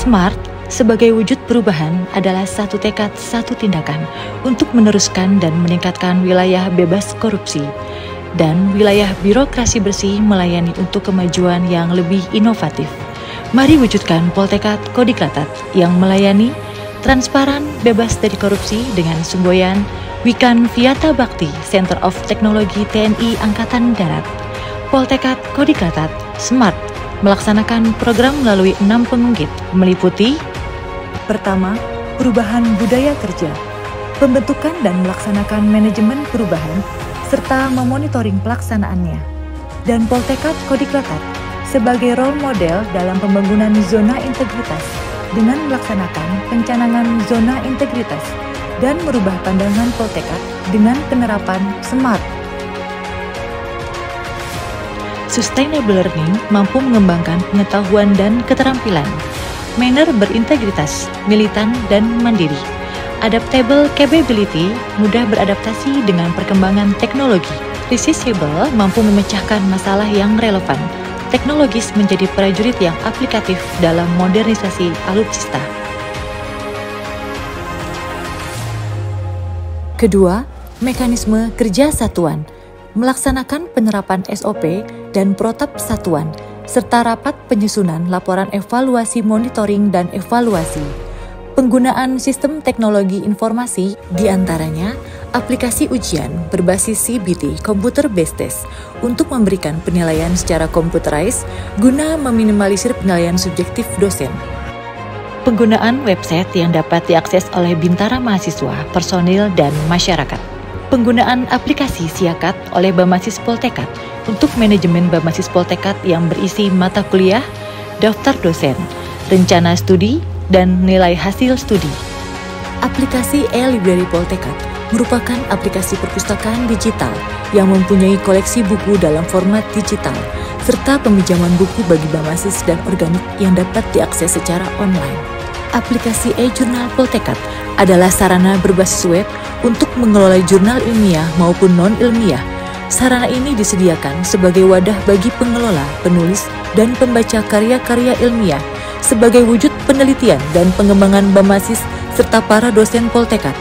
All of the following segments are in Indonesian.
SMART sebagai wujud perubahan adalah satu tekad, satu tindakan untuk meneruskan dan meningkatkan wilayah bebas korupsi dan wilayah birokrasi bersih melayani untuk kemajuan yang lebih inovatif. Mari wujudkan Poltekkad Kodiklattat yang melayani, transparan, bebas dari korupsi dengan semboyan Wikan Viata Bakti, Center of Technology TNI Angkatan Darat. Poltekkad Kodiklattat SMART melaksanakan program melalui 6 pengunggit, meliputi: pertama, perubahan budaya kerja, pembentukan dan melaksanakan manajemen perubahan, serta memonitoring pelaksanaannya. Dan Poltekkad Kodiklattat sebagai role model dalam pembangunan zona integritas dengan melaksanakan pencanangan zona integritas dan merubah pandangan Poltekkad dengan penerapan SMART. Sustainable learning mampu mengembangkan pengetahuan dan keterampilan. Manner berintegritas, militan, dan mandiri. Adaptable capability, mudah beradaptasi dengan perkembangan teknologi. Resisable, mampu memecahkan masalah yang relevan. Teknologis, menjadi prajurit yang aplikatif dalam modernisasi alutsista. Kedua, mekanisme kerja satuan. Melaksanakan penerapan SOP dan protap satuan, serta rapat penyusunan laporan evaluasi monitoring dan evaluasi. Penggunaan sistem teknologi informasi, diantaranya aplikasi ujian berbasis CBT (Computer Based Test) untuk memberikan penilaian secara computerized guna meminimalisir penilaian subjektif dosen. Penggunaan website yang dapat diakses oleh bintara mahasiswa, personil, dan masyarakat. Penggunaan aplikasi Siakat oleh Bamasis Poltekkad untuk manajemen Bamasis Poltekkad yang berisi mata kuliah, daftar dosen, rencana studi, dan nilai hasil studi. Aplikasi e-Library Poltekkad merupakan aplikasi perpustakaan digital yang mempunyai koleksi buku dalam format digital, serta peminjaman buku bagi Bamasis dan organik yang dapat diakses secara online. Aplikasi e-Jurnal Poltekkad adalah sarana berbasis web untuk mengelola jurnal ilmiah maupun non-ilmiah. Sarana ini disediakan sebagai wadah bagi pengelola, penulis, dan pembaca karya-karya ilmiah sebagai wujud penelitian dan pengembangan Bamasis serta para dosen Poltekkad.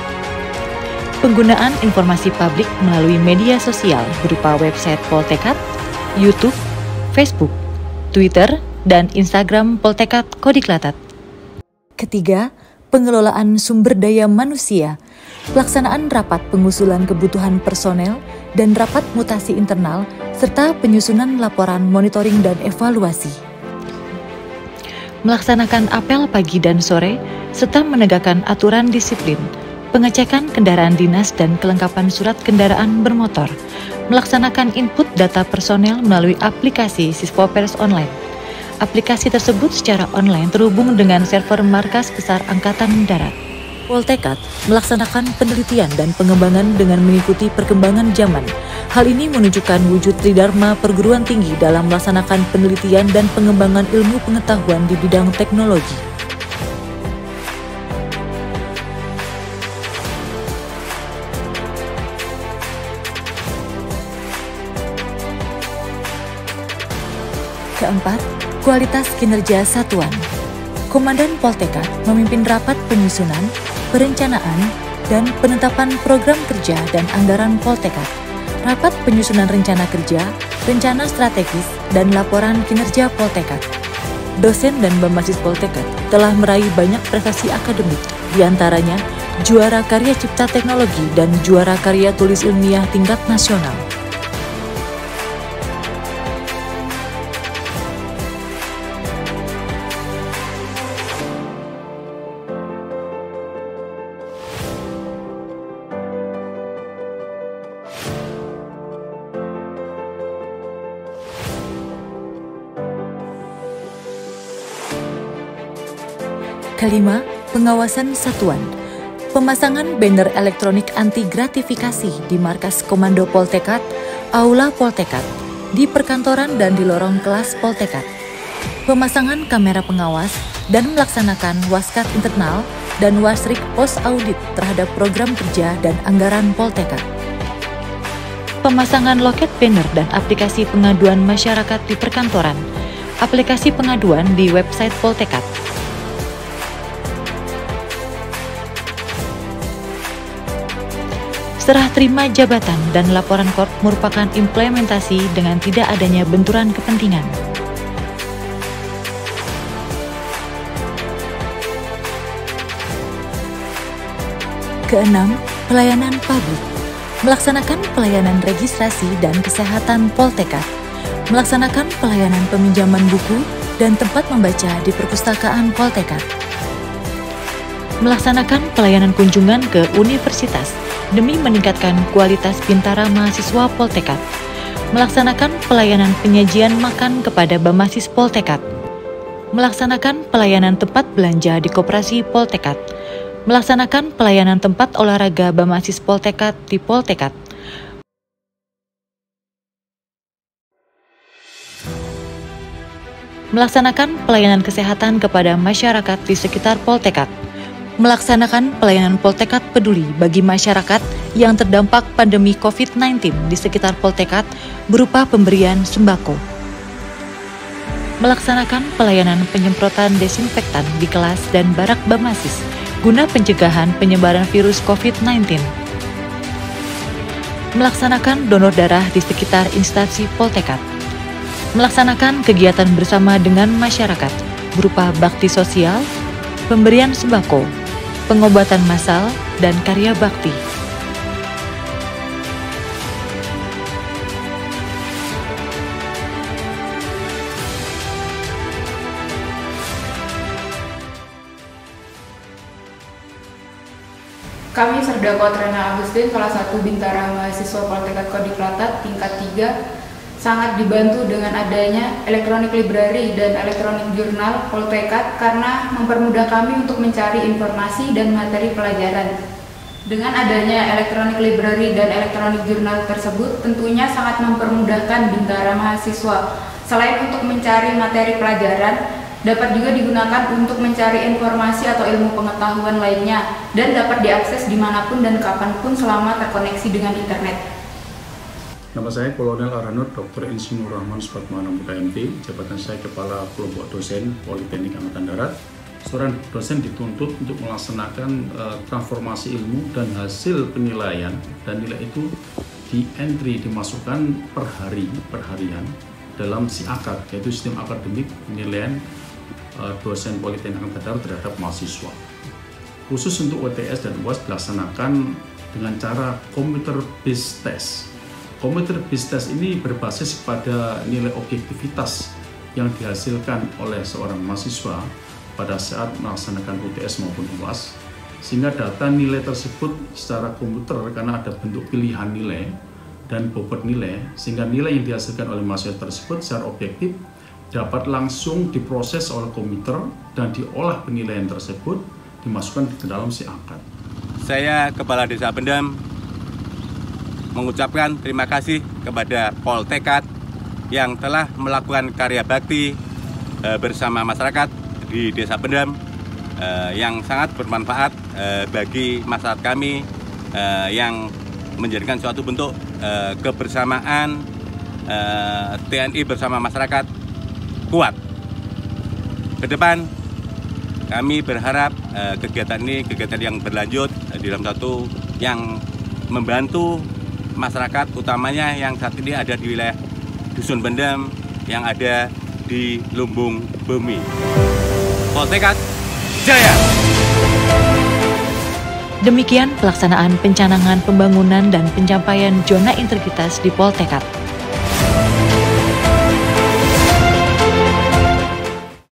Penggunaan informasi publik melalui media sosial berupa website Poltekkad, YouTube, Facebook, Twitter, dan Instagram Poltekkad Kodiklattat. Ketiga, pengelolaan sumber daya manusia, pelaksanaan rapat pengusulan kebutuhan personel dan rapat mutasi internal, serta penyusunan laporan monitoring dan evaluasi. Melaksanakan apel pagi dan sore, serta menegakkan aturan disiplin, pengecekan kendaraan dinas dan kelengkapan surat kendaraan bermotor, melaksanakan input data personel melalui aplikasi Sisvopers Online. Aplikasi tersebut secara online terhubung dengan server Markas Besar Angkatan Darat. Poltekkad melaksanakan penelitian dan pengembangan dengan mengikuti perkembangan zaman. Hal ini menunjukkan wujud tridharma perguruan tinggi dalam melaksanakan penelitian dan pengembangan ilmu pengetahuan di bidang teknologi. Keempat, kualitas kinerja satuan. Komandan Poltekkad memimpin rapat penyusunan, perencanaan, dan penetapan program kerja dan anggaran Poltekkad, rapat penyusunan rencana kerja, rencana strategis, dan laporan kinerja Poltekkad. Dosen dan Bamasis Poltekkad telah meraih banyak prestasi akademik, diantaranya juara karya cipta teknologi dan juara karya tulis ilmiah tingkat nasional. Kelima, pengawasan satuan. Pemasangan banner elektronik anti gratifikasi di markas Komando Poltekkad, Aula Poltekkad, di perkantoran dan di lorong kelas Poltekkad. Pemasangan kamera pengawas dan melaksanakan waskat internal dan wasrik pos audit terhadap program kerja dan anggaran Poltekkad. Pemasangan loket banner dan aplikasi pengaduan masyarakat di perkantoran, aplikasi pengaduan di website Poltekkad. serah terima jabatan dan laporan KORP merupakan implementasi dengan tidak adanya benturan kepentingan. Keenam, pelayanan publik. Melaksanakan pelayanan registrasi dan kesehatan Poltekkad. Melaksanakan pelayanan peminjaman buku dan tempat membaca di perpustakaan Poltekkad. Melaksanakan pelayanan kunjungan ke universitas demi meningkatkan kualitas Bintara mahasiswa Poltekkad. Melaksanakan pelayanan penyajian makan kepada Bamasis Poltekkad. Melaksanakan pelayanan tempat belanja di koperasi Poltekkad. Melaksanakan pelayanan tempat olahraga Bamasis Poltekkad di Poltekkad. Melaksanakan pelayanan kesehatan kepada masyarakat di sekitar Poltekkad. Melaksanakan pelayanan Poltekkad peduli bagi masyarakat yang terdampak pandemi COVID-19 di sekitar Poltekkad berupa pemberian sembako. Melaksanakan pelayanan penyemprotan desinfektan di kelas dan barak Bamasis guna pencegahan penyebaran virus COVID-19. Melaksanakan donor darah di sekitar instansi Poltekkad. Melaksanakan kegiatan bersama dengan masyarakat berupa bakti sosial, pemberian sembako, pengobatan massal, dan karya bakti. Kami Serdakwa Trena Agustin, salah satu bintara mahasiswa Poltekkad Kodi Klatat tingkat 3, sangat dibantu dengan adanya Electronic Library dan Electronic Journal Poltekkad karena mempermudah kami untuk mencari informasi dan materi pelajaran. Dengan adanya Electronic Library dan Electronic Journal tersebut tentunya sangat mempermudahkan bintara mahasiswa. Selain untuk mencari materi pelajaran, dapat juga digunakan untuk mencari informasi atau ilmu pengetahuan lainnya dan dapat diakses dimanapun dan kapanpun selama terkoneksi dengan internet. Nama saya Kolonel Arhanud Dr. Insinyur Rahman Supatmana MKMP, jabatan saya Kepala Kelompok Dosen Politeknik Angkatan Darat. Seorang dosen dituntut untuk melaksanakan transformasi ilmu dan hasil penilaian, dan nilai itu dimasukkan perharian dalam SIAKAD, yaitu sistem akademik penilaian dosen Politeknik Angkatan Darat terhadap mahasiswa. Khusus untuk UTS dan UAS dilaksanakan dengan cara computer based test. Computer based test ini berbasis pada nilai objektivitas yang dihasilkan oleh seorang mahasiswa pada saat melaksanakan UTS maupun UAS, sehingga data nilai tersebut secara komputer karena ada bentuk pilihan nilai dan bobot nilai, sehingga nilai yang dihasilkan oleh mahasiswa tersebut secara objektif dapat langsung diproses oleh komputer dan diolah penilaian tersebut dimasukkan ke dalam SIAKAD. Saya Kepala Desa Pendem mengucapkan terima kasih kepada Poltekkad yang telah melakukan karya bakti bersama masyarakat di Desa Pendem yang sangat bermanfaat bagi masyarakat kami yang menjadikan suatu bentuk kebersamaan TNI bersama masyarakat kuat. Ke depan kami berharap kegiatan ini kegiatan yang berlanjut di dalam satu yang membantu masyarakat, utamanya yang saat ini ada di wilayah Dusun Pendem yang ada di Lumbung Bumi. Poltekkad Jaya! Demikian pelaksanaan pencanangan pembangunan dan pencapaian zona integritas di Poltekkad.